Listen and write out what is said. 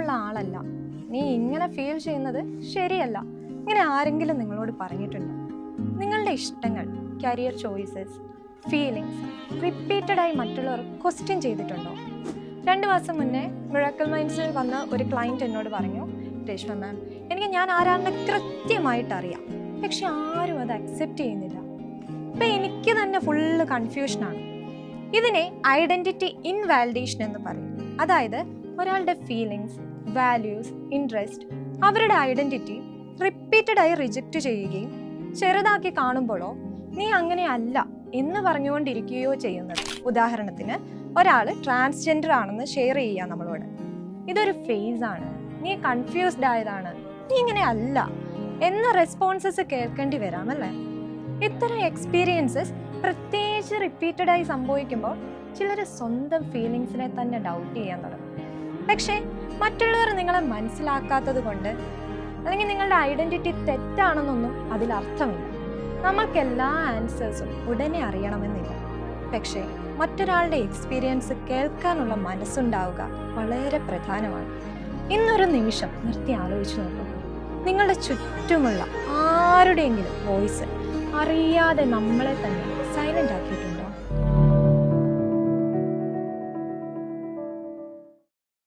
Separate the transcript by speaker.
Speaker 1: അങ്ങനെയുള്ള ആളല്ല, നീ ഇങ്ങനെ ഫീൽ ചെയ്യുന്നത് ശരിയല്ല, ഇങ്ങനെ ആരെങ്കിലും നിങ്ങളോട് പറഞ്ഞിട്ടുണ്ടോ? നിങ്ങളുടെ ഇഷ്ടങ്ങൾ, കരിയർ ചോയ്സസ്, ഫീലിങ്സ് റിപ്പീറ്റഡായി മറ്റുള്ളവർ ക്വസ്റ്റ്യൻ ചെയ്തിട്ടുണ്ടോ? 2 മാസം മുന്നേ മിറാക്കിൾ മൈൻഡ്സിൽ വന്ന ഒരു ക്ലയൻറ്റ് എന്നോട് പറഞ്ഞു, രേഷ്മ മാം, ഞാൻ ആരാണെന്ന് കൃത്യമായിട്ട് അറിയാം, പക്ഷെ ആരും അത് അക്സെപ്റ്റ് ചെയ്യുന്നില്ല. ഇപ്പം എനിക്ക് തന്നെ ഫുള്ള് കൺഫ്യൂഷനാണ്. ഇതിനെ ഐഡൻറ്റിറ്റി ഇൻവാലിഡേഷൻ എന്ന് പറയും. അതായത് ഒരാളുടെ ഫീലിങ്സ്, വാല്യൂസ്, ഇൻട്രസ്റ്റ്, അവരുടെ ഐഡൻറ്റിറ്റി റിപ്പീറ്റഡായി റിജക്റ്റ് ചെയ്യുകയും ചെറുതാക്കി കാണുമ്പോഴോ നീ അങ്ങനെ അല്ല എന്ന് പറഞ്ഞുകൊണ്ടിരിക്കുകയോ ചെയ്യുന്നത്. ഉദാഹരണത്തിന്, ഒരാൾ ട്രാൻസ്ജെൻഡർ ആണെന്ന് ഷെയർ ചെയ്യുക നമ്മളോട്. ഇതൊരു ഫേസാണ്, നീ കൺഫ്യൂസ്ഡ് ആയതാണ്, നീ ഇങ്ങനെ അല്ല എന്ന റെസ്പോൺസസ് കേൾക്കേണ്ടി വരാമല്ലേ? ഇത്തരം എക്സ്പീരിയൻസസ് പ്രത്യേകിച്ച് റിപ്പീറ്റഡായി സംഭവിക്കുമ്പോൾ ചിലർ സ്വന്തം ഫീലിങ്സിനെ തന്നെ ഡൗട്ട് ചെയ്യാൻ തുടങ്ങും. പക്ഷേ മറ്റുള്ളവർ നിങ്ങളെ മനസ്സിലാക്കാത്തത് കൊണ്ട് അല്ലെങ്കിൽ നിങ്ങളുടെ ഐഡൻറ്റിറ്റി തെറ്റാണെന്നൊന്നും അതിലർത്ഥമില്ല. നമ്മൾക്ക് എല്ലാ ആൻസേഴ്സും ഉടനെ അറിയണമെന്നില്ല. പക്ഷേ മറ്റൊരാളുടെ എക്സ്പീരിയൻസ് കേൾക്കാനുള്ള മനസ്സുണ്ടാവുക വളരെ പ്രധാനമാണ്. ഇന്നൊരു നിമിഷം നിർത്തി ആലോചിച്ച് നോക്കൂ. നിങ്ങളുടെ ചുറ്റുമുള്ള ആരുടെയെങ്കിലും വോയിസ് അറിയാതെ നമ്മളെ തന്നെ സൈലൻ്റ് ആക്കിയിട്ടുണ്ടോ?